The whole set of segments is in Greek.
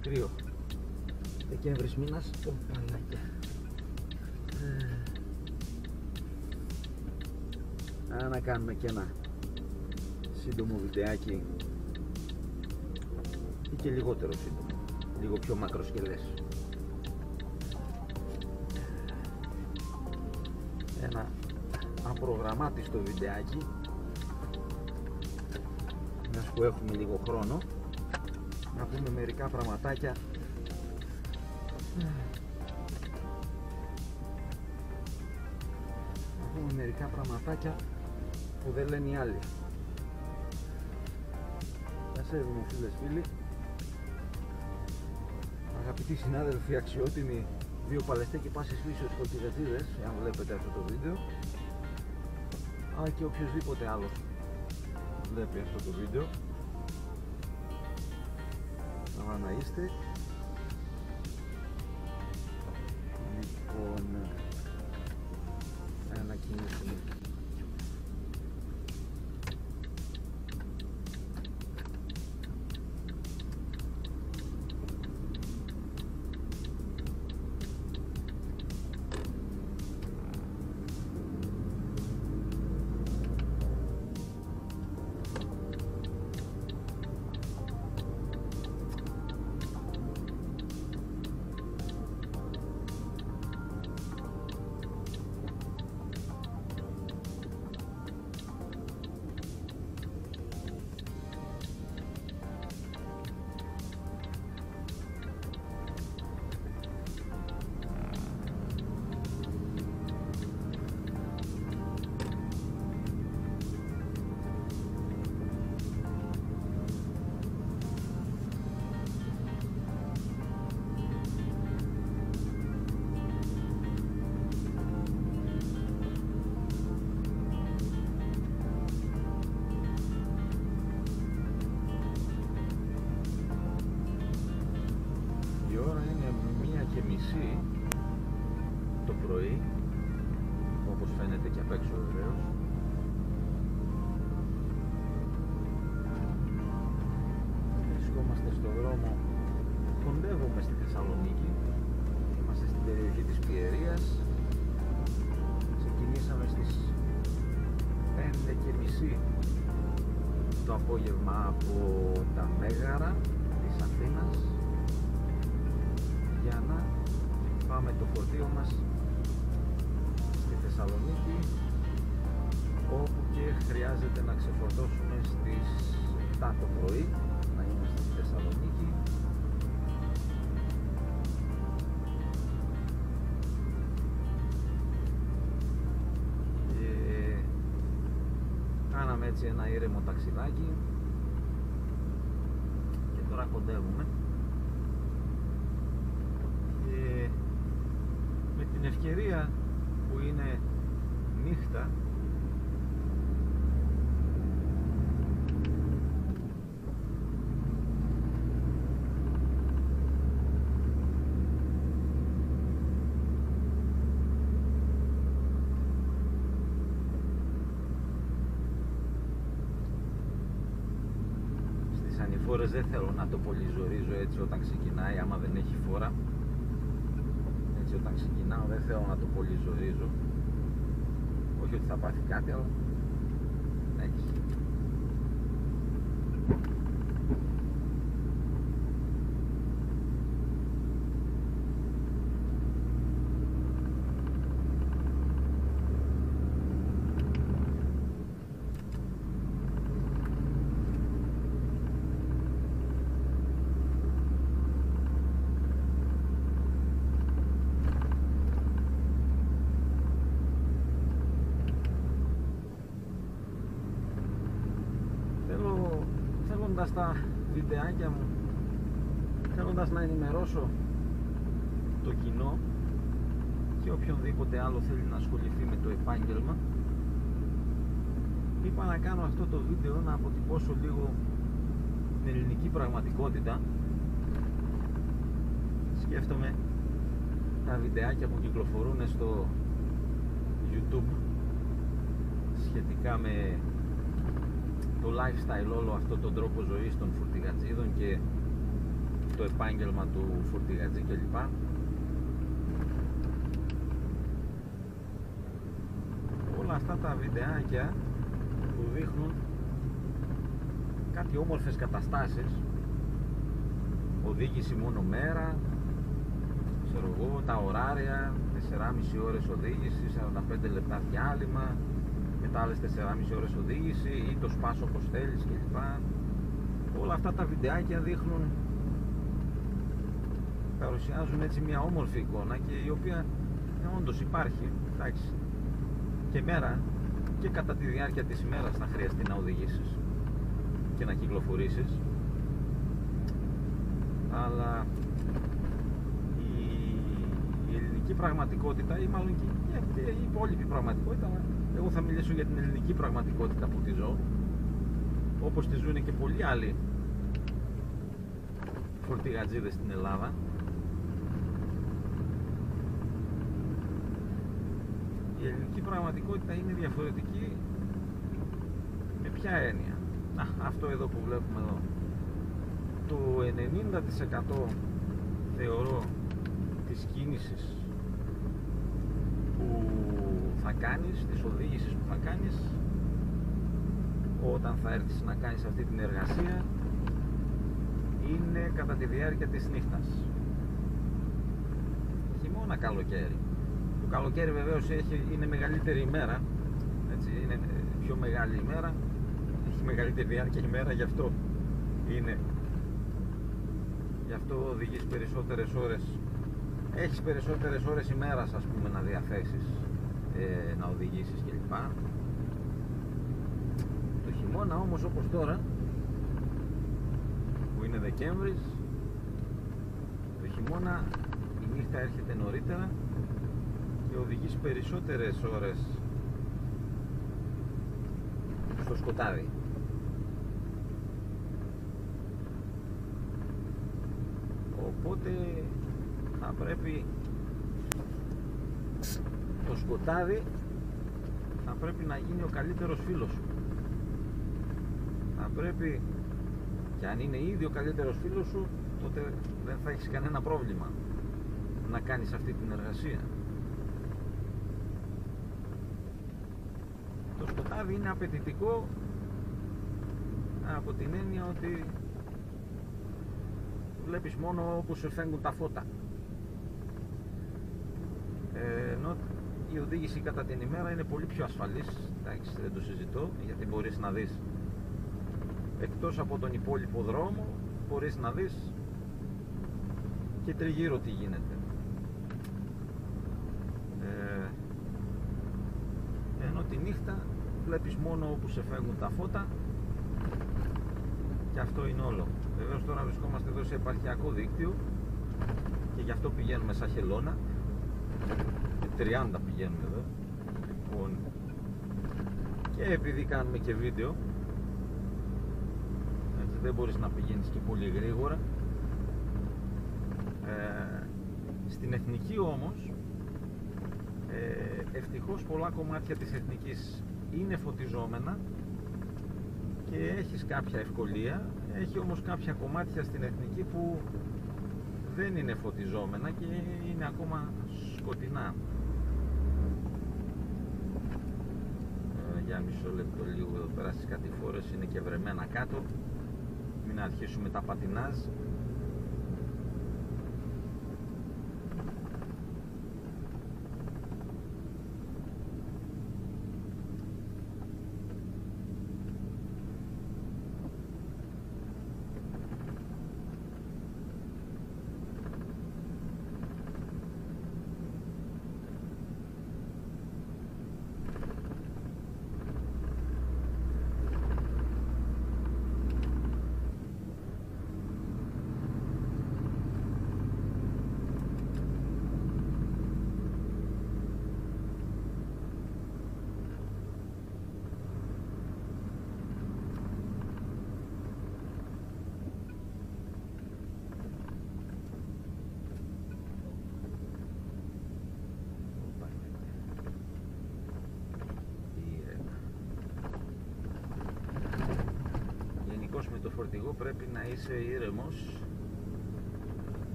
Κρύο. Δεκέμβρης μήνας. Να κάνουμε και ένα σύντομο βιντεάκι ή και λιγότερο σύντομο, λίγο πιο μακροσκελές. Ένα απρογραμμάτιστο βιντεάκι, μιας που έχουμε λίγο χρόνο, να πούμε μερικά πραγματάκια που δεν λένε οι άλλοι. Γεια σας μου φίλες φίλοι, αγαπητοί συνάδελφοι, αξιότιμοι δύο παλαιστέ και πάσης φύσεως κοκκιδευτίδες, αν βλέπετε αυτό το βίντεο, αλλά και οποιοδήποτε άλλος βλέπει αυτό το βίντεο. Καλά να είστε. Λοιπόν, να κινήσουμε. Το πρωί, όπως φαίνεται και απ' έξω βεβαίως. Βρισκόμαστε στο δρόμο, κοντεύουμε στη Θεσσαλονίκη, είμαστε στην περιοχή της Πιερίας. Ξεκινήσαμε στις 5:30 το απόγευμα από τα Μέγαρα της Αθήνας για να πάμε το φορτίο μας στη Θεσσαλονίκη, όπου και χρειάζεται να ξεφορτώσουμε στις 7 το πρωί, να είμαστε στη Θεσσαλονίκη. Και κάναμε έτσι ένα ήρεμο ταξιδάκι και τώρα κοντεύουμε. Με την ευκαιρία που είναι νύχτα, στις ανηφόρες δεν θέλω να το πολύ ζορίζω έτσι όταν ξεκινάει, άμα δεν έχει φόρα. Όταν ξεκινάω δεν θέλω να το πολύ ζορίζω, όχι ότι θα πάθει κάτι, αλλά έχει. Θέλοντας τα βιντεάκια μου, θέλοντας να ενημερώσω το κοινό και οποιονδήποτε άλλο θέλει να ασχοληθεί με το επάγγελμα, είπα να κάνω αυτό το βίντεο, να αποτυπώσω λίγο την ελληνική πραγματικότητα. Σκέφτομαι τα βιντεάκια που κυκλοφορούν στο YouTube σχετικά με το lifestyle, όλο αυτό τον τρόπο ζωής των φορτηγατζίδων και το επάγγελμα του φορτηγατζή κλπ. Όλα αυτά τα βιντεάκια που δείχνουν κάτι όμορφες καταστάσεις, οδήγηση μόνο μέρα, ξέρω εγώ, τα ωράρια, 4,5 ώρες οδήγηση, 45 λεπτά διάλειμμα, μετά άλλες 4,5 ώρες οδήγηση ή το σπάς όπως θέλεις κλπ. Όλα αυτά τα βιντεάκια δείχνουν, παρουσιάζουν έτσι μια όμορφη εικόνα και η οποία όντως υπάρχει, εντάξει, και μέρα και κατά τη διάρκεια της ημέρας θα χρειαστεί να οδηγήσεις και να κυκλοφορήσεις, αλλά η ελληνική πραγματικότητα ή μάλλον και η υπόλοιπη πραγματικότητα, εγώ θα μιλήσω για την ελληνική πραγματικότητα που τη ζω, όπως τη ζουν και πολλοί άλλοι φορτηγατζίδες στην Ελλάδα. Η ελληνική πραγματικότητα είναι διαφορετική με ποια έννοια? Αυτό εδώ που βλέπουμε εδώ, το 90% θεωρώ της κίνησης που θα κάνεις, της οδήγησης που θα κάνεις όταν θα έρθεις να κάνεις αυτή την εργασία, είναι κατά τη διάρκεια της νύχτας. Χειμώνα, καλοκαίρι. Το καλοκαίρι βεβαίως είναι μεγαλύτερη ημέρα, έτσι, είναι πιο μεγάλη ημέρα, έχει μεγαλύτερη διάρκεια ημέρα, γι' αυτό οδηγείς περισσότερες ώρες, έχεις περισσότερες ώρες ημέρας, ας πούμε, να διαθέσεις, να οδηγήσεις κλπ. Το χειμώνα όμως, όπως τώρα που είναι Δεκέμβρης, το χειμώνα η νύχτα έρχεται νωρίτερα και οδηγείς περισσότερες ώρες στο σκοτάδι. Οπότε θα πρέπει το σκοτάδι θα πρέπει να γίνει ο καλύτερος φίλος σου. Θα πρέπει, και αν είναι ήδη ο καλύτερος φίλος σου, τότε δεν θα έχεις κανένα πρόβλημα να κάνεις αυτή την εργασία. Το σκοτάδι είναι απαιτητικό από την έννοια ότι βλέπεις μόνο όπου σε φέγγουν τα φώτα, ενώ η οδήγηση κατά την ημέρα είναι πολύ πιο ασφαλής, εντάξει, δεν το συζητώ, γιατί μπορείς να δεις εκτός από τον υπόλοιπο δρόμο, μπορείς να δεις και τριγύρω τι γίνεται, ενώ τη νύχτα βλέπεις μόνο όπου σε φέγγουν τα φώτα και αυτό είναι όλο. Βεβαίως τώρα βρισκόμαστε εδώ σε επαρχιακό δίκτυο και γι' αυτό πηγαίνουμε σαν χελώνα, 30 πηγαίνουμε εδώ, λοιπόν, και επειδή κάνουμε και βίντεο, έτσι, δεν μπορείς να πηγαίνεις και πολύ γρήγορα. Στην εθνική όμως, ευτυχώς πολλά κομμάτια της εθνικής είναι φωτιζόμενα και έχεις κάποια ευκολία. Έχει όμως κάποια κομμάτια στην εθνική που δεν είναι φωτιζόμενα και είναι ακόμα σκοτεινά. Για μισό λεπτό λίγο εδώ πέρα στις κατηφόρες είναι και βρεμένα κάτω, μην αρχίσουμε τα πατινάζ. φορτηγό πρέπει να είσαι ήρεμος,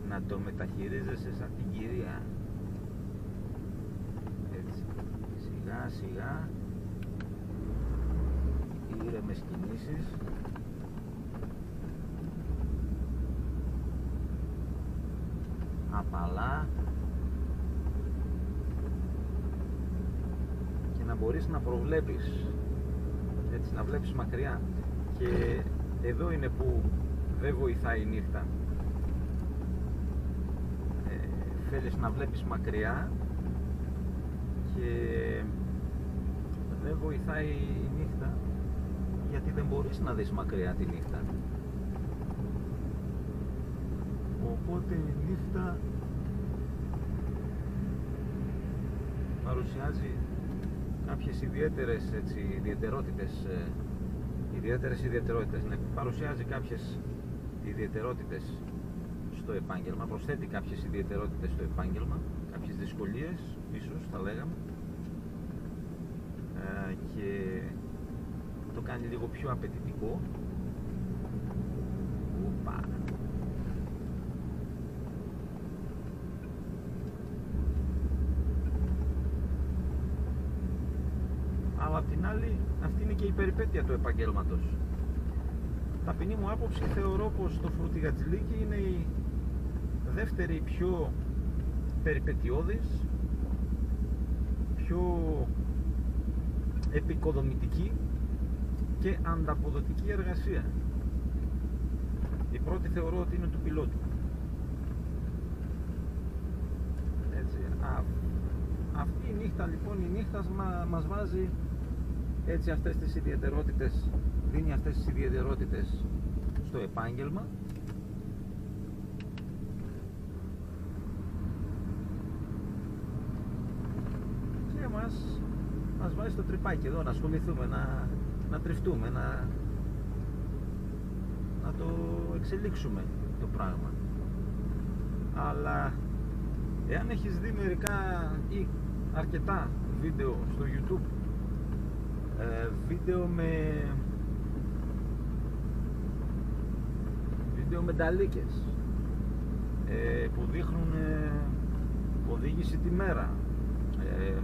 να το μεταχειρίζεσαι σαν την κυρία. Έτσι, σιγά σιγά, ήρεμες κινήσεις. Απαλά. Και να μπορείς να προβλέπεις, έτσι, να βλέπεις μακριά. Και εδώ είναι που δεν βοηθάει η νύχτα. Θέλεις να βλέπεις μακριά και δεν βοηθάει η νύχτα, γιατί δεν μπορείς να δεις μακριά τη νύχτα. Οπότε η νύχτα παρουσιάζει κάποιες ιδιαιτερότητες, ναι, παρουσιάζει κάποιες ιδιαιτερότητες στο επάγγελμα, προσθέτει κάποιες ιδιαιτερότητες στο επάγγελμα, κάποιες δυσκολίες ίσως θα λέγαμε, και το κάνει λίγο πιο απαιτητικό. Οπα. Αλλά απ' την άλλη, αυτή είναι και η περιπέτεια του επαγγέλματος. Ταπεινή μου άποψη, θεωρώ πως το φορτηγατζηλίκι είναι η δεύτερη πιο περιπετειώδης, πιο επικοδομητική και ανταποδοτική εργασία. Η πρώτη θεωρώ ότι είναι του πιλότου. Έτσι, αυτή η νύχτα λοιπόν, η νύχτα μας βάζει έτσι αυτές τις ιδιαιτερότητες, δίνει αυτές τις ιδιαιτερότητες στο επάγγελμα. Και μας βάζει στο τρυπάκι εδώ να ασχοληθούμε, να τριφτούμε, να το εξελίξουμε το πράγμα. Αλλά εάν έχεις δει μερικά ή αρκετά βίντεο στο YouTube, βίντεο με νταλίκες που δείχνουν οδήγηση τη μέρα,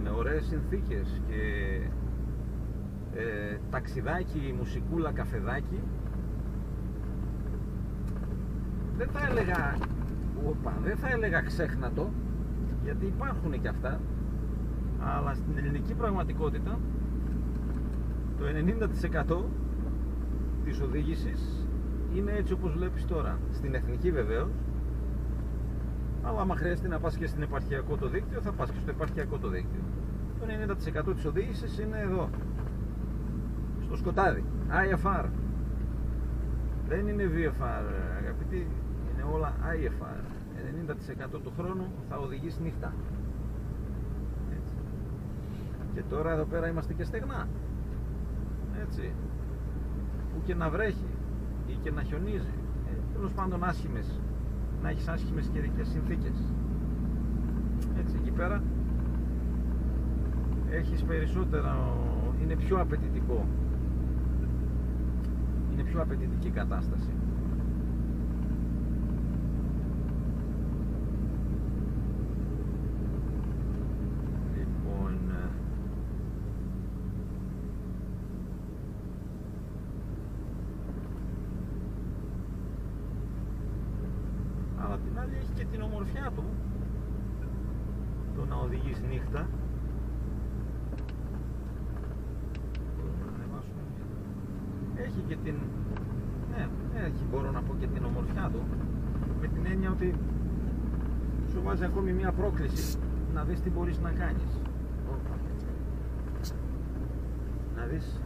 με ωραίες συνθήκες και ταξιδάκι, μουσικούλα, καφεδάκι, δεν θα έλεγα ξέχνατο, γιατί υπάρχουν και αυτά, αλλά στην ελληνική πραγματικότητα το 90% της οδήγησης είναι έτσι όπως βλέπεις τώρα. Στην εθνική βεβαίως, αλλά άμα χρειαστεί να πας και στην επαρχιακό το δίκτυο, θα πας και στο επαρχιακό το δίκτυο. Το 90% της οδήγησης είναι εδώ, στο σκοτάδι, IFR. Δεν είναι VFR, αγαπητοί, είναι όλα IFR. 90% του χρόνου θα οδηγείς νύχτα. Έτσι. Και τώρα εδώ πέρα είμαστε και στεγνά. Έτσι. Που και να βρέχει ή και να χιονίζει. Τέλος πάντων άσχημες, να έχεις άσχημες καιρικές συνθήκες. Έτσι, εκεί πέρα έχεις περισσότερο, είναι πιο απαιτητικό. Είναι πιο απαιτητική κατάσταση. Λοιπόν, αλλά την άλλη έχει και την ομορφιά του το να οδηγείς νύχτα. Έχει και την, μπορώ να πω και την ομορφιά του, με την έννοια ότι σου βάζει ακόμη μια πρόκληση να δεις τι μπορείς να κάνεις, να δεις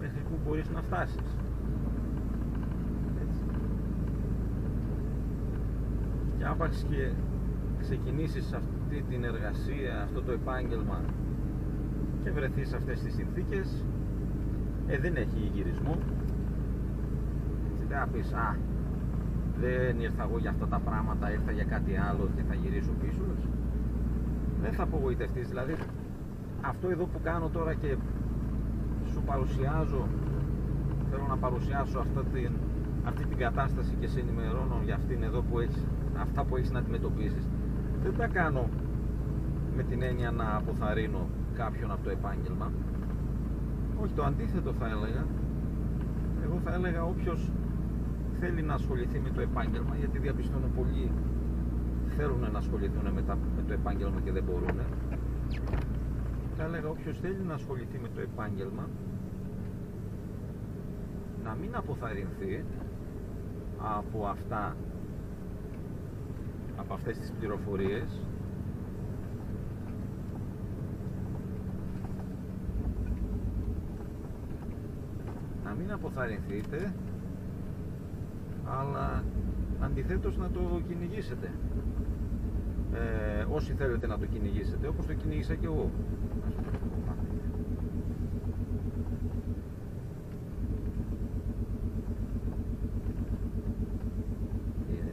μέχρι που μπορείς να φτάσεις. Έτσι. Και άπαξ και ξεκινήσεις αυτή την εργασία, αυτό το επάγγελμα και βρεθείς σε αυτές τις συνθήκες, δεν έχει γυρισμό. Έτσι, δεν θα πεις, δεν ήρθα εγώ για αυτά τα πράγματα, ήρθα για κάτι άλλο και θα γυρίσω πίσω. Δεν θα απογοητευτείς. Δηλαδή αυτό εδώ που κάνω τώρα και σου παρουσιάζω, θέλω να παρουσιάσω αυτή την κατάσταση και σε ενημερώνω για αυτήν εδώ που έχεις, αυτά που έχεις να αντιμετωπίσεις, δεν τα κάνω με την έννοια να αποθαρρύνω κάποιον από το επάγγελμα. Όχι, το αντίθετο θα έλεγα. Εγώ θα έλεγα όποιος θέλει να ασχοληθεί με το επάγγελμα, γιατί διαπιστώνω πολλοί θέλουν να ασχοληθούν με το επάγγελμα και δεν μπορούν. Θα έλεγα όποιος θέλει να ασχοληθεί με το επάγγελμα να μην αποθαρρυνθεί από αυτές τις πληροφορίες, να μην αποθαρρυνθείτε, αλλά αντιθέτως να το κυνηγήσετε, όσοι θέλετε να το κυνηγήσετε, όπως το κυνήγησα και εγώ.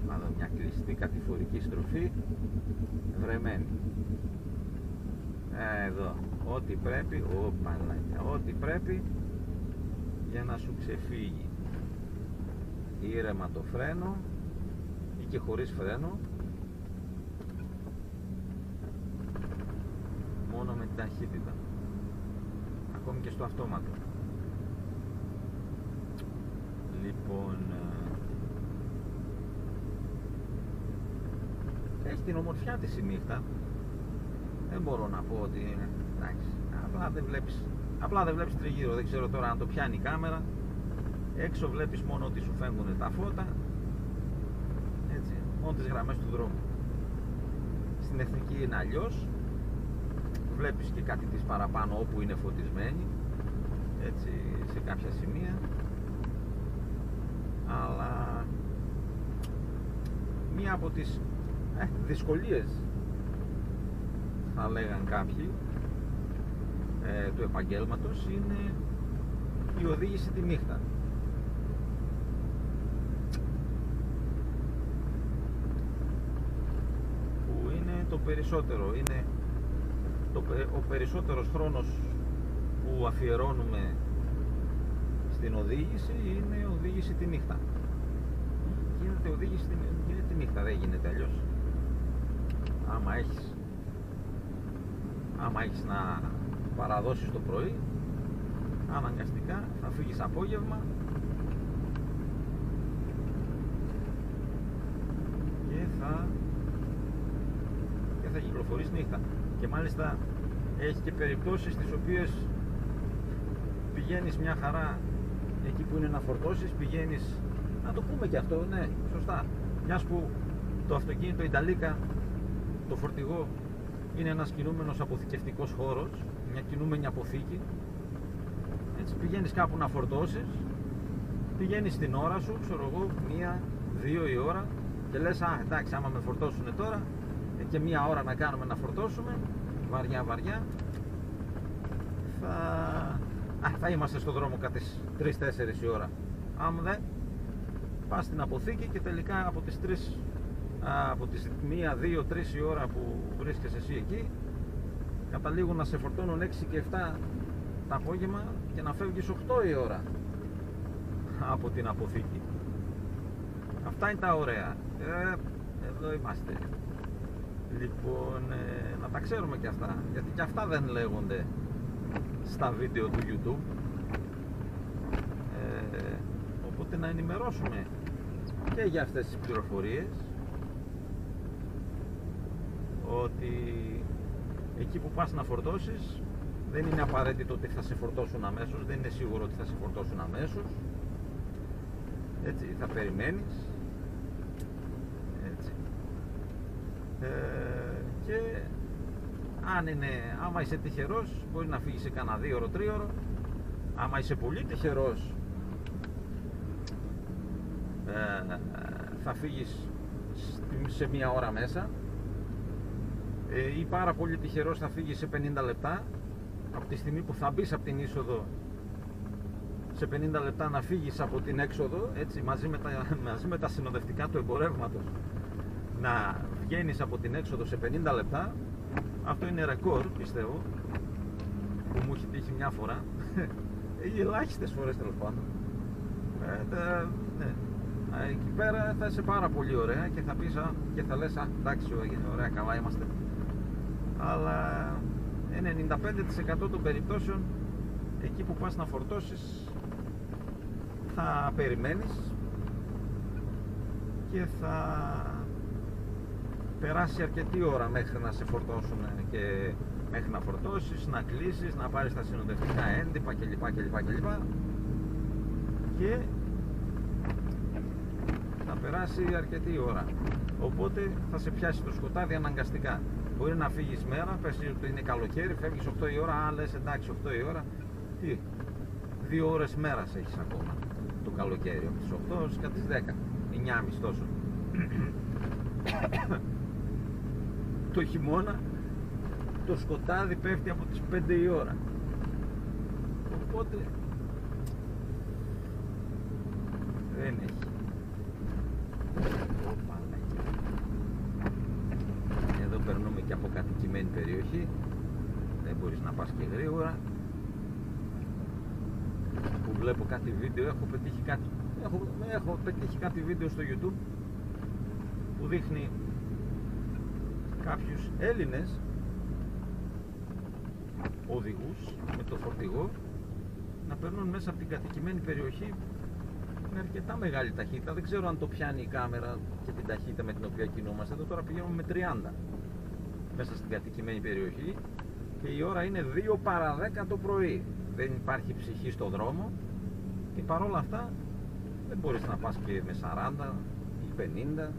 Πάνω μια κλειστή κατηφορική στροφή, βρεμένη. Εδώ, ό,τι πρέπει, ό,τι πρέπει για να σου ξεφύγει. Ήρεμα το φρένο ή και χωρίς φρένο, μόνο με την ταχύτητα, ακόμη και στο αυτόματο. Λοιπόν, έχει την ομορφιά της η νύχτα, δεν μπορώ να πω ότι είναι, εντάξει, απλά δεν βλέπεις τριγύρω. Δεν ξέρω τώρα αν το πιάνει η κάμερα. Έξω βλέπεις μόνο ότι σου φεύγουν τα φώτα, έτσι, μόνο τις γραμμές του δρόμου. Στην εθνική είναι αλλιώς, βλέπεις και κάτι της παραπάνω όπου είναι φωτισμένη, έτσι, σε κάποια σημεία. Αλλά μία από τις δυσκολίες, θα λέγαν κάποιοι, του επαγγέλματος είναι η οδήγηση τη νύχτα. Που είναι το περισσότερο, είναι ο περισσότερος χρόνος που αφιερώνουμε στην οδήγηση, είναι οδήγηση τη νύχτα. Γίνεται οδήγηση τη νύχτα, δεν γίνεται αλλιώς. Άμα έχεις να παραδώσεις το πρωί, αναγκαστικά θα φύγεις απόγευμα και θα κυκλοφορείς νύχτα. Και μάλιστα έχει και περιπτώσεις στις οποίες πηγαίνεις μια χαρά εκεί που είναι να φορτώσεις, πηγαίνεις, να το πούμε και αυτό, ναι, σωστά, μιας που το αυτοκίνητο, η Νταλίκα, το φορτηγό, είναι ένας κινούμενος αποθηκευτικός χώρος, μια κινούμενη αποθήκη. Έτσι, πηγαίνεις κάπου να φορτώσεις, πηγαίνεις την ώρα σου, ξέρω εγώ, 1-2 η ώρα, και λες, εντάξει, άμα με φορτώσουν τώρα και 1 ώρα να κάνουμε να φορτώσουμε, βαριά, θα είμαστε στο δρόμο κατά τις 3-4 η ώρα. Άμα δεν, πας στην αποθήκη και τελικά από τις 1-2-3 η ώρα που βρίσκεσαι εσύ εκεί, καταλήγουν να σε φορτώνουν 6 και 7 το απόγευμα και να φεύγεις 8 η ώρα από την αποθήκη. Αυτά είναι τα ωραία. Εδώ είμαστε. Λοιπόν, να τα ξέρουμε και αυτά, γιατί και αυτά δεν λέγονται στα βίντεο του YouTube. Οπότε να ενημερώσουμε και για αυτές τις πληροφορίες, ότι εκεί που πας να φορτώσεις δεν είναι απαραίτητο ότι θα σε φορτώσουν αμέσως, δεν είναι σίγουρο ότι θα σε φορτώσουν αμέσως, έτσι, θα περιμένεις, έτσι, και άμα είσαι τυχερός μπορεί να φύγεις σε κανένα 2-3 ώρο. Άμα είσαι πολύ τυχερός θα φύγεις σε 1 ώρα μέσα, ή πάρα πολύ τυχερός θα φύγεις σε 50 λεπτά. Από τη στιγμή που θα μπεις από την είσοδο, σε 50 λεπτά να φύγεις από την έξοδο, έτσι, μαζί με τα συνοδευτικά του εμπορεύματος, να βγαίνεις από την έξοδο σε 50 λεπτά. Αυτό είναι ρεκόρ, πιστεύω, που μου έχει τύχει μια φορά ή ελάχιστες φορές, τέλος πάντων. Ναι. εκεί πέρα θα είσαι πάρα πολύ ωραία και θα πεις και θα λες εντάξει, ωραία, καλά είμαστε. Αλλά 95% των περιπτώσεων εκεί που πας να φορτώσεις θα περιμένεις και θα περάσει αρκετή ώρα μέχρι να σε φορτώσουν και μέχρι να φορτώσεις, να κλείσεις, να πάρεις τα συνοδευτικά έντυπα κλπ. Και θα περάσει αρκετή ώρα. Οπότε θα σε πιάσει το σκοτάδι αναγκαστικά. Μπορεί να φύγεις μέρα, πες ότι είναι καλοκαίρι, φεύγεις 8 η ώρα, λες εντάξει 8 η ώρα, τι, 2 ώρες μέρας έχεις ακόμα το καλοκαίρι, από τις 8 και τις 10, 9,5 τόσο. Το χειμώνα το σκοτάδι πέφτει από τις 5 η ώρα. Οπότε δεν έχει. Εδώ περνούμε και από κατοικημένη περιοχή, δεν μπορείς να πας και γρήγορα. Που βλέπω κάτι βίντεο, έχω πετύχει κάτι βίντεο στο YouTube που δείχνει κάποιους Έλληνες οδηγούς με το φορτηγό να περνούν μέσα από την κατοικημένη περιοχή με αρκετά μεγάλη ταχύτητα. Δεν ξέρω αν το πιάνει η κάμερα και την ταχύτητα με την οποία κινούμαστε. Εδώ τώρα πηγαίνουμε με 30 μέσα στην κατοικημένη περιοχή και η ώρα είναι 2 παρά 10 το πρωί. Δεν υπάρχει ψυχή στο δρόμο και παρόλα αυτά δεν μπορείς να πας και με 40 ή 50.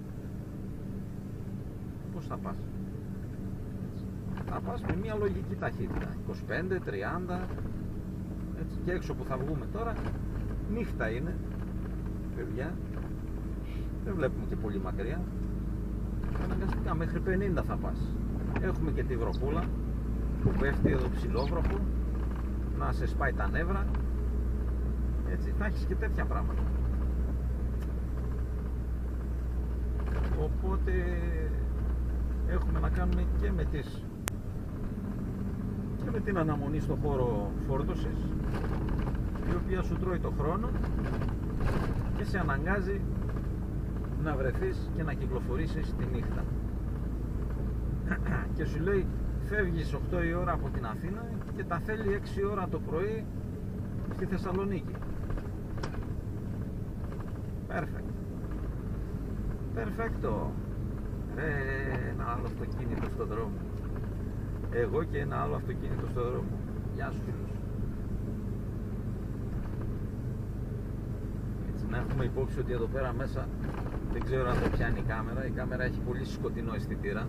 Πώς θα πας? Θα πας με μια λογική ταχύτητα 25, 30 έτσι. Και έξω που θα βγούμε τώρα νύχτα είναι, παιδιά, δεν βλέπουμε και πολύ μακριά. Αναγκαστικά μέχρι 50 θα πας. Έχουμε και τη βροχούλα που πέφτει εδώ, ψηλόβροχο, να σε σπάει τα νεύρα, έτσι. Θα έχεις και τέτοια πράγματα. Οπότε έχουμε να κάνουμε και με την αναμονή στο χώρο φόρτωσης, η οποία σου τρώει το χρόνο και σε αναγκάζει να βρεθείς και να κυκλοφορήσεις τη νύχτα. Και σου λέει φεύγεις 8 η ώρα από την Αθήνα και τα θέλει 6 ώρα το πρωί στη Θεσσαλονίκη. Perfecto. Ένα άλλο αυτοκίνητο στον δρόμο. Εγώ και ένα άλλο αυτοκίνητο στον δρόμο. Γεια σου φίλους. Έτσι, να έχουμε υπόψη ότι εδώ πέρα μέσα δεν ξέρω αν το πιάνει η κάμερα. Η κάμερα έχει πολύ σκοτεινό αισθητήρα.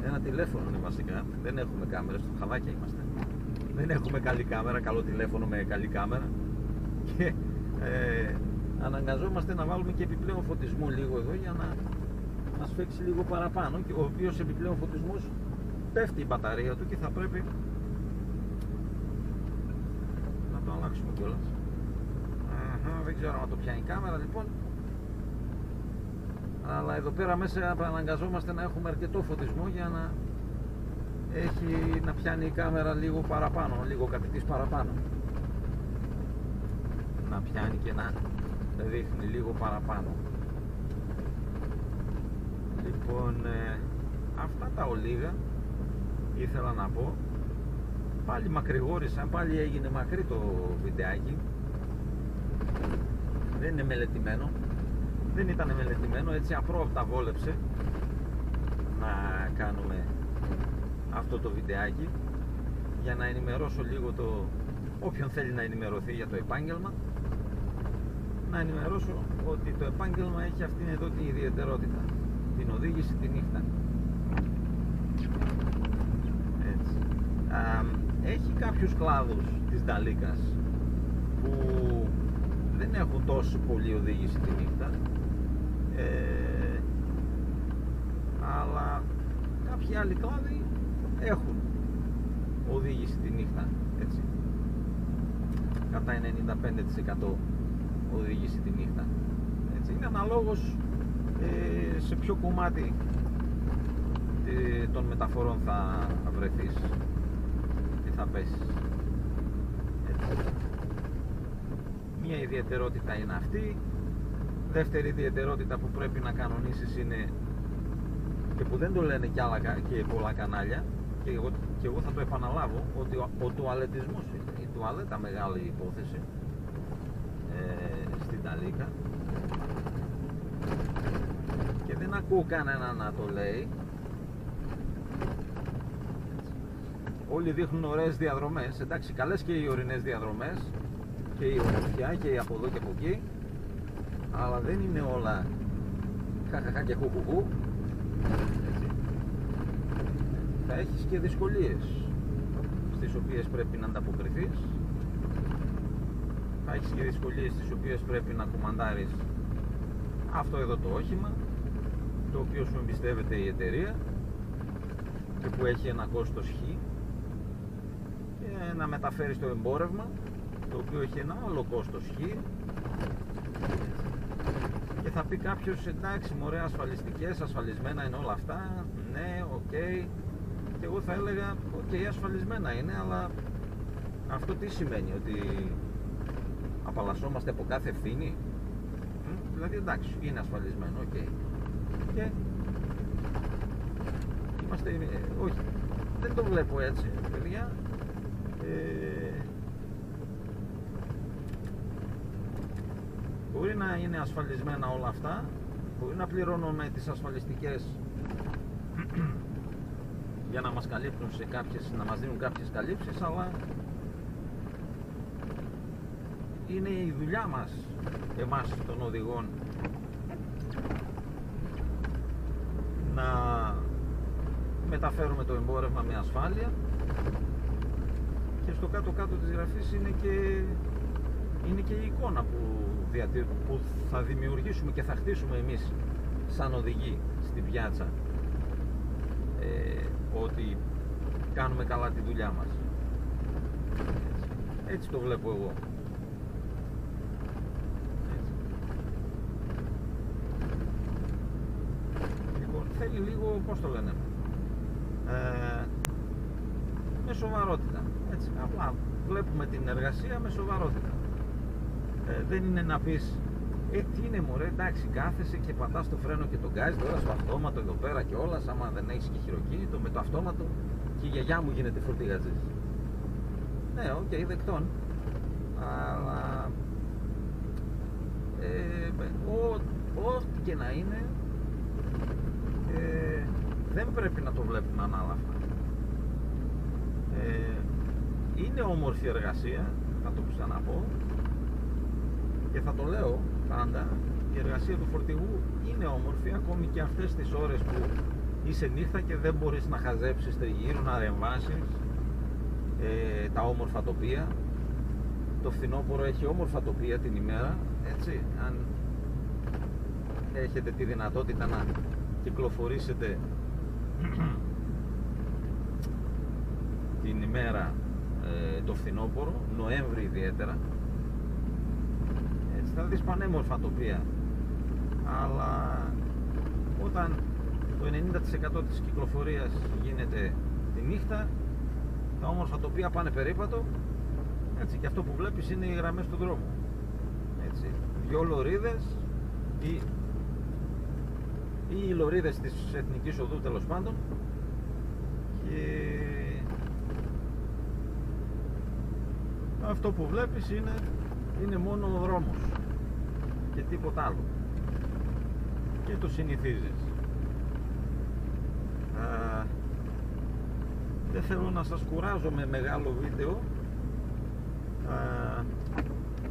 Ένα τηλέφωνο είναι βασικά. Δεν έχουμε κάμερα, στο χαβάκια είμαστε. Δεν έχουμε καλή κάμερα, καλό τηλέφωνο με καλή κάμερα. Και αναγκαζόμαστε να βάλουμε και επιπλέον φωτισμό λίγο εδώ για να σφίξει λίγο παραπάνω, και ο οποίος επιπλέον φωτισμός πέφτει η μπαταρία του και θα πρέπει να το αλλάξουμε κιόλας. Δεν ξέρω αν το πιάνει η κάμερα λοιπόν, αλλά εδώ πέρα μέσα αναγκαζόμαστε να έχουμε αρκετό φωτισμό για να πιάνει η κάμερα λίγο παραπάνω, λίγο κατοικής παραπάνω, να πιάνει και να δείχνει λίγο παραπάνω. Λοιπόν, αυτά τα ολίγα ήθελα να πω. Πάλι μακρηγόρησα, πάλι έγινε μακρύ το βιντεάκι. Δεν είναι μελετημένο. Δεν ήταν μελετημένο, έτσι απρόοπτα βόλεψε να κάνουμε αυτό το βιντεάκι για να ενημερώσω λίγο όποιον θέλει να ενημερωθεί για το επάγγελμα. Να ενημερώσω ότι το επάγγελμα έχει αυτήν εδώ την ιδιαιτερότητα, την οδήγηση τη νύχτα. Έτσι. Έχει κάποιους κλάδους της Νταλίκας που δεν έχουν τόσο πολύ οδήγηση τη νύχτα, αλλά κάποιοι άλλοι κλάδοι έχουν οδήγηση τη νύχτα, έτσι. Κατά 95% οδήγηση τη νύχτα, έτσι. Είναι αναλόγως σε ποιο κομμάτι των μεταφορών θα βρεθείς και θα πέσεις, έτσι. Μία ιδιαιτερότητα είναι αυτή. Δεύτερη ιδιαιτερότητα που πρέπει να κανονίσεις είναι, και που δεν το λένε και πολλά κανάλια, και εγώ θα το επαναλάβω, ότι ο τουαλετισμός είναι η τουαλέτα μεγάλη υπόθεση στην Ταλίκα, και δεν ακούω κανένα να το λέει. Όλοι δείχνουν ωραίες διαδρομές, εντάξει, καλές και οι ορεινές διαδρομές και η ομορφιά και η από εδώ και από εκεί, αλλά δεν είναι όλα χαχαχά και χουχουχού. Θα έχεις και δυσκολίες στις οποίες πρέπει να ανταποκριθείς, θα έχεις και δυσκολίες στις οποίες πρέπει να κουμαντάρεις αυτό εδώ το όχημα, το οποίο σου εμπιστεύεται η εταιρεία και που έχει ένα κόστος χ, και να μεταφέρεις το εμπόρευμα, το οποίο έχει ένα άλλο κόστος χ, και θα πει κάποιος, εντάξει μωρέ, ασφαλιστικές, ασφαλισμένα είναι όλα αυτά, ναι, οκ, και εγώ θα έλεγα, οκ, ασφαλισμένα είναι, αλλά αυτό τι σημαίνει, ότι απαλλασσόμαστε από κάθε ευθύνη? Δηλαδή εντάξει, είναι ασφαλισμένο, οκ, και είμαστε, όχι, δεν το βλέπω έτσι, παιδιά. Μπορεί να είναι ασφαλισμένα όλα αυτά, μπορεί να πληρώνουμε τις ασφαλιστικές για να μας καλύπτουν σε κάποιες, να μας δίνουν κάποιες καλύψεις, αλλά είναι η δουλειά μας, εμάς των οδηγών, να μεταφέρουμε το εμπόρευμα με ασφάλεια, και στο κάτω-κάτω της γραφής είναι και η εικόνα που θα δημιουργήσουμε και θα χτίσουμε εμείς σαν οδηγοί στην πιάτσα, ότι κάνουμε καλά τη δουλειά μας. Έτσι το βλέπω εγώ. Έτσι. Λοιπόν, θέλει λίγο, πώς το λένε, με σοβαρότητα. Έτσι, απλά βλέπουμε την εργασία με σοβαρότητα. Δεν είναι να πεις, τι είναι μωρέ, εντάξει, κάθεσαι και πατάς το φρένο και τον γκάζι, τώρα στο αυτόματο εδώ πέρα και όλα, άμα δεν έχεις και χειροκίνητο, με το αυτόματο και η γιαγιά μου γίνεται φορτηγατζής. Ναι, οκ, δεκτών, αλλά ό,τι και να είναι, δεν πρέπει να το βλέπουμε ανάλαφρα. Είναι όμορφη εργασία, θα το ξαναπώ και θα το λέω πάντα, η εργασία του φορτηγού είναι όμορφη, ακόμη και αυτές τις ώρες που είσαι νύχτα και δεν μπορείς να χαζέψεις τριγύρω, να ρεμβάσεις τα όμορφα τοπία. Το φθινόπωρο έχει όμορφα τοπία την ημέρα, έτσι, αν έχετε τη δυνατότητα να κυκλοφορήσετε την ημέρα, το φθινόπωρο, Νοέμβρη ιδιαίτερα, έτσι θα δεις πανέμορφα τοπία, αλλά όταν το 90% της κυκλοφορίας γίνεται τη νύχτα, τα όμορφα τοπία πάνε περίπατο, έτσι, και αυτό που βλέπεις είναι οι γραμμές του δρόμου, έτσι, δυο λωρίδες ή οι λωρίδες της Εθνικής Οδού, τέλος πάντων, και αυτό που βλέπεις είναι μόνο ο δρόμος και τίποτα άλλο, και το συνηθίζεις. Δεν θέλω να σας κουράζω με μεγάλο βίντεο,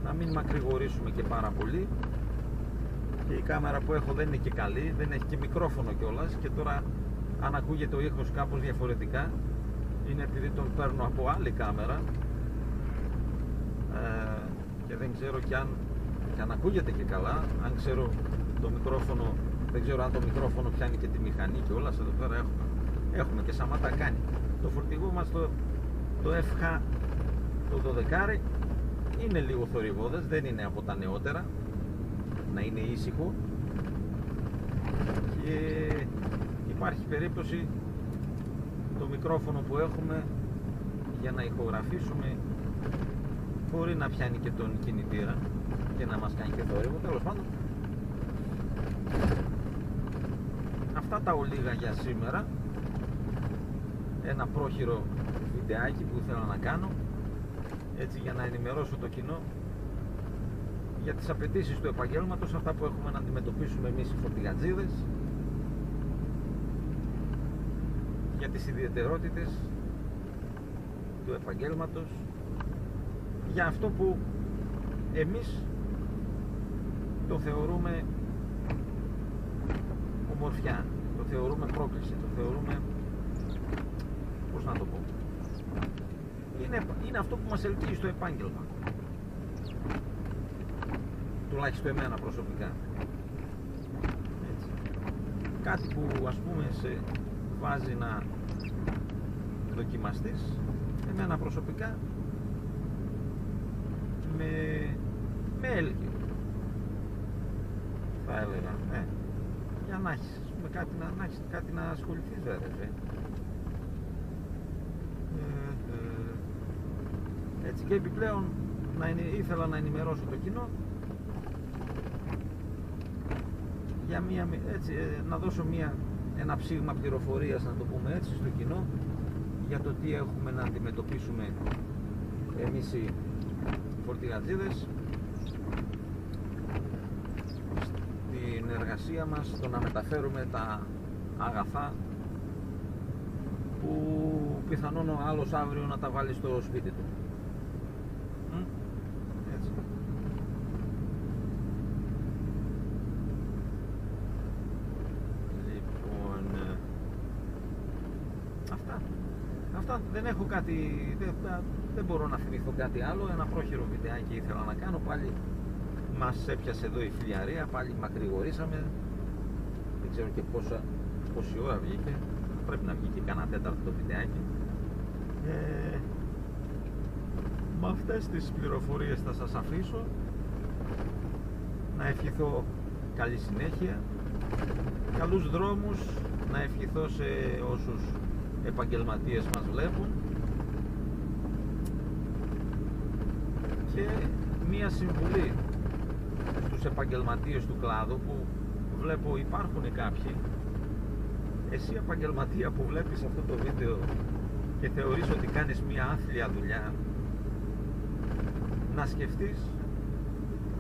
να μην μακρηγορήσουμε και πάρα πολύ, και η κάμερα που έχω δεν είναι και καλή, δεν έχει και μικρόφωνο κιόλας, και τώρα αν ακούγεται ο ήχος κάπως διαφορετικά είναι επειδή τον παίρνω από άλλη κάμερα, και δεν ξέρω κι αν ακούγεται και καλά, αν ξέρω το μικρόφωνο, δεν ξέρω αν το μικρόφωνο πιάνει και τη μηχανή και όλα. Εδώ πέρα έχουμε και σαματά κάνει. Το φορτηγό μας το FH, το 12, είναι λίγο θορυβώδες, δεν είναι από τα νεότερα, να είναι ήσυχο, και υπάρχει περίπτωση το μικρόφωνο που έχουμε για να ηχογραφήσουμε μπορεί να πιάνει και τον κινητήρα και να μας κάνει και θόρυβο. Τέλος πάντων, Αυτά τα ολίγα για σήμερα. Ένα πρόχειρο βιντεάκι που ήθελα να κάνω, έτσι, για να ενημερώσω το κοινό για τις απαιτήσεις του επαγγέλματος, αυτά που έχουμε να αντιμετωπίσουμε εμείς οι φορτηγατζίδες, για τις ιδιαιτερότητες του επαγγέλματος, για αυτό που εμείς το θεωρούμε ομορφιά, το θεωρούμε πρόκληση, το θεωρούμε, πώς να το πω, είναι αυτό που μας ελκύει στο επάγγελμα, τουλάχιστον εμένα προσωπικά, έτσι. Κάτι που, ας πούμε, σε βάζει να δοκιμαστείς, εμένα προσωπικά με έλκει, θα έλεγα, για να έχεις κάτι να ασχοληθείς, βέβαια. Έτσι, και επιπλέον ήθελα να ενημερώσω το κοινό για να δώσω ένα ψήγμα πληροφορίας, να το πούμε έτσι, στο κοινό για το τι έχουμε να αντιμετωπίσουμε εμείς οι φορτηγατζίδες στην εργασία μας, το να μεταφέρουμε τα αγαθά που πιθανόν ο άλλος αύριο να τα βάλει στο σπίτι του. Έτσι. Λοιπόν, αυτά, δεν έχω κάτι, δεν μπορώ να θυμηθώ κάτι άλλο. Ένα πρόχειρο βιντεάκι ήθελα να κάνω, πάλι μας έπιασε εδώ η φιλιαρία, πάλι μακρηγορήσαμε, δεν ξέρω και πόση ώρα βγήκε, πρέπει να βγει και κανένα τέταρτο το βιντεάκι. Με αυτές τις πληροφορίες θα σας αφήσω, να ευχηθώ καλή συνέχεια, καλούς δρόμους, να ευχηθώ σε όσους επαγγελματίες μας βλέπουν, και μία συμβουλή στους επαγγελματίες του κλάδου που βλέπω υπάρχουν κάποιοι. Εσύ επαγγελματία που βλέπεις αυτό το βίντεο και θεωρείς ότι κάνεις μία άθλια δουλειά, να σκεφτείς,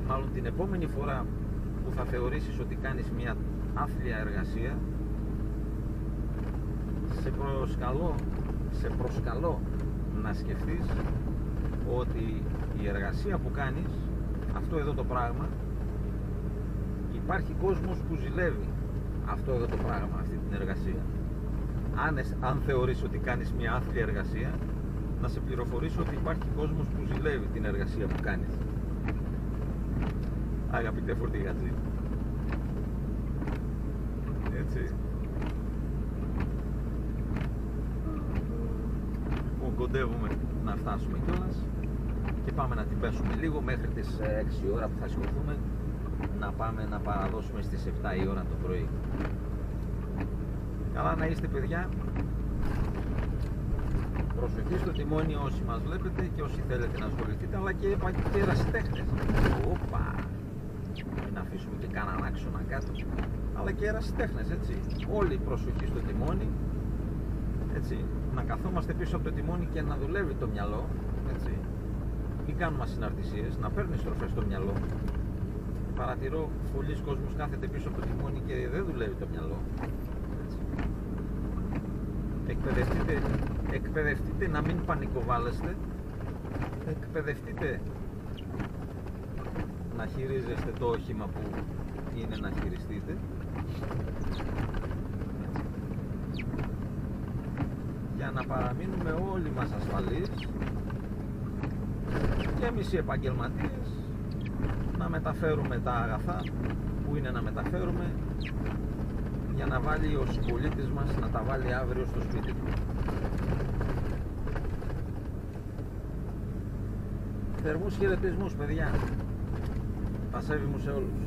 μάλλον την επόμενη φορά που θα θεωρήσεις ότι κάνεις μία άθλια εργασία, σε προσκαλώ να σκεφτείς ότι η εργασία που κάνεις, αυτό εδώ το πράγμα, υπάρχει κόσμος που ζηλεύει αυτό εδώ το πράγμα, αυτή την εργασία. Αν θεωρείς ότι κάνεις μια άθλια εργασία, να σε πληροφορήσω ότι υπάρχει κόσμος που ζηλεύει την εργασία που κάνεις, αγαπητέ φορτηγατζή. Έτσι. Κοντεύουμε να φτάσουμε κιόλας και πάμε να την πέσουμε λίγο μέχρι τις 6 ώρα που θα σηκωθούμε, να πάμε να παραδώσουμε στις 7 η ώρα το πρωί. Καλά να είστε, παιδιά. Προσοχή στο τιμόνι όσοι μας βλέπετε και όσοι θέλετε να ασχοληθείτε, αλλά και ερασιτέχνες. Οπα! Μην αφήσουμε και κανέναν άξονα κάτω. Αλλά και ερασιτέχνες, έτσι. Όλοι προσοχή στο τιμόνι, έτσι. Να καθόμαστε πίσω από το τιμόνι και να δουλεύει το μυαλό, έτσι. Μην κάνουμε ασυναρτησίες, να παίρνει στροφές στο μυαλό. Παρατηρώ πολλοί κόσμος κάθεται πίσω από το τιμόνι και δεν δουλεύει το μυαλό, έτσι. Εκπαιδευτείτε να μην πανικοβάλλεστε, εκπαιδευτείτε να χειρίζεστε το όχημα που είναι να χειριστείτε, για να παραμείνουμε όλοι μας ασφαλείς και εμείς οι επαγγελματίες, να μεταφέρουμε τα αγαθά που είναι να μεταφέρουμε, για να βάλει ο συμπολίτης μας να τα βάλει αύριο στο σπίτι του. Θερμούς χαιρετισμούς, παιδιά. Πασέβη μου σε όλους.